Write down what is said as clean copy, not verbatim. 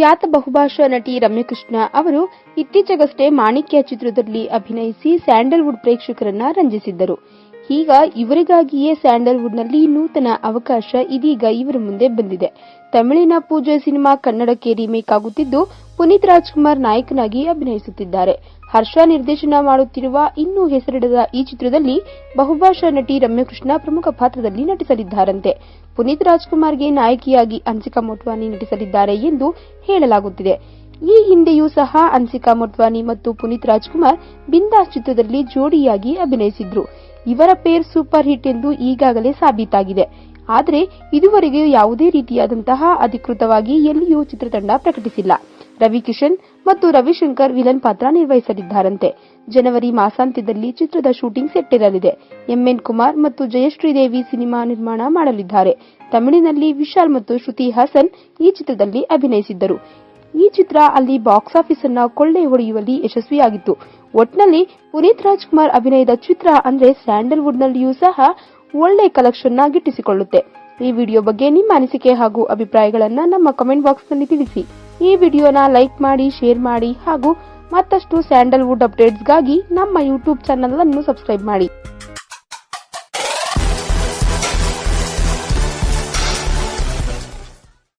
ಖ್ಯಾತ ಬಹುಭಾಷಾ ನಟಿ ರಮ್ಯಕೃಷ್ಣ ಅವರು ಇತ್ತೀಚೆಗಷ್ಟೇ ಮಾಣಿಕ್ಯ ಚಿತ್ರದಲ್ಲಿ ಅಭಿನಯಿಸಿ ಸ್ಯಾಂಡಲ್ವುಡ್ ಪ್ರೇಕ್ಷಕರನ್ನ ರಂಜಿಸಿದ್ದರು. ಈಗ ಇವರಿಗಾಗಿಯೇ ಸ್ಯಾಂಡಲ್ವುಡ್ನಲ್ಲಿ ನೂತನ ಅವಕಾಶ ಇದೀಗ ಇವರ ಮುಂದೆ ಬಂದಿದೆ. ತಮಿಳಿನ ಪೂಜೆ ಸಿನಿಮಾ ಕನ್ನಡಕ್ಕೆ ರೀಮೇಕ್ ಆಗುತ್ತಿದ್ದು, ಪುನೀತ್ ರಾಜ್ಕುಮಾರ್ ನಾಯಕನಾಗಿ ಅಭಿನಯಿಸುತ್ತಿದ್ದಾರೆ. ಹರ್ಷ ನಿರ್ದೇಶನ ಮಾಡುತ್ತಿರುವ ಇನ್ನೂ ಹೆಸರಿಡದ ಈ ಚಿತ್ರದಲ್ಲಿ ಬಹುಭಾಷಾ ನಟಿ ರಮ್ಯಕೃಷ್ಣ ಪ್ರಮುಖ ಪಾತ್ರದಲ್ಲಿ ನಟಿಸಲಿದ್ದಾರಂತೆ. ಪುನೀತ್ ರಾಜ್ಕುಮಾರ್ಗೆ ನಾಯಕಿಯಾಗಿ ಹನ್ಸಿಕಾ ಮೋಟ್ವಾನಿ ನಟಿಸಲಿದ್ದಾರೆ ಎಂದು ಹೇಳಲಾಗುತ್ತಿದೆ. ಈ ಹಿಂದೆಯೂ ಸಹ ಹನ್ಸಿಕಾ ಮೋಟ್ವಾನಿ ಮತ್ತು ಪುನೀತ್ ರಾಜ್ಕುಮಾರ್ ಬಿಂದಾಸ್ ಚಿತ್ರದಲ್ಲಿ ಜೋಡಿಯಾಗಿ ಅಭಿನಯಿಸಿದ್ರು. ಇವರ ಪೇರ್ ಸೂಪರ್ ಹಿಟ್ ಎಂದು ಈಗಾಗಲೇ ಸಾಬೀತಾಗಿದೆ. ಆದರೆ ಇದುವರೆಗೆ ಯಾವುದೇ ರೀತಿಯಾದಂತಹ ಅಧಿಕೃತವಾಗಿ ಎಲ್ಲಿಯೂ ಚಿತ್ರತಂಡ ಪ್ರಕಟಿಸಿಲ್ಲ. ರವಿ ಕಿಶನ್ ಮತ್ತು ರವಿಶಂಕರ್ ವಿಲನ್ ಪಾತ್ರ ನಿರ್ವಹಿಸಲಿದ್ದಾರಂತೆ. ಜನವರಿ ಮಾಸಾಂತ್ಯದಲ್ಲಿ ಚಿತ್ರದ ಶೂಟಿಂಗ್ ಸೆಟ್ ಇರಲಿದೆ. ಎಂಎನ್ ಕುಮಾರ್ ಮತ್ತು ಜಯಶ್ರೀದೇವಿ ಸಿನಿಮಾ ನಿರ್ಮಾಣ ಮಾಡಲಿದ್ದಾರೆ. ತಮಿಳಿನಲ್ಲಿ ವಿಶಾಲ್ ಮತ್ತು ಶ್ರುತಿ ಹಾಸನ್ ಈ ಚಿತ್ರದಲ್ಲಿ ಅಭಿನಯಿಸಿದ್ದರು. ಈ ಚಿತ್ರ ಅಲ್ಲಿ ಬಾಕ್ಸ್ ಆಫೀಸ್ ಅನ್ನ ಕೊಳ್ಳೆ ಹೊಡೆಯುವಲ್ಲಿ ಯಶಸ್ವಿಯಾಗಿತ್ತು. ಒಟ್ನಲ್ಲಿ ಪುನೀತ್ ರಾಜ್ಕುಮಾರ್ ಅಭಿನಯದ ಚಿತ್ರ ಅಂದ್ರೆ ಸ್ಯಾಂಡಲ್ವುಡ್ ನಲ್ಲಿಯೂ ಸಹ ಒಳ್ಳೆ ಕಲೆಕ್ಷನ್ ನ ಗಿಟ್ಟಿಸಿಕೊಳ್ಳುತ್ತೆ. ಈ ವಿಡಿಯೋ ಬಗ್ಗೆ ನಿಮ್ಮ ಅನಿಸಿಕೆ ಹಾಗೂ ಅಭಿಪ್ರಾಯಗಳನ್ನ ನಮ್ಮ ಕಮೆಂಟ್ ಬಾಕ್ಸ್ ನಲ್ಲಿ ತಿಳಿಸಿ. ಈ ವಿಡಿಯೋನ ಲೈಕ್ ಮಾಡಿ, ಶೇರ್ ಮಾಡಿ ಹಾಗೂ ಮತ್ತಷ್ಟು ಸ್ಯಾಂಡಲ್ವುಡ್ ಅಪ್ಡೇಟ್ಸ್ಗಾಗಿ ನಮ್ಮ ಯೂಟ್ಯೂಬ್ ಚಾನೆಲ್ ಅನ್ನು ಸಬ್ಸ್ಕ್ರೈಬ್ ಮಾಡಿ.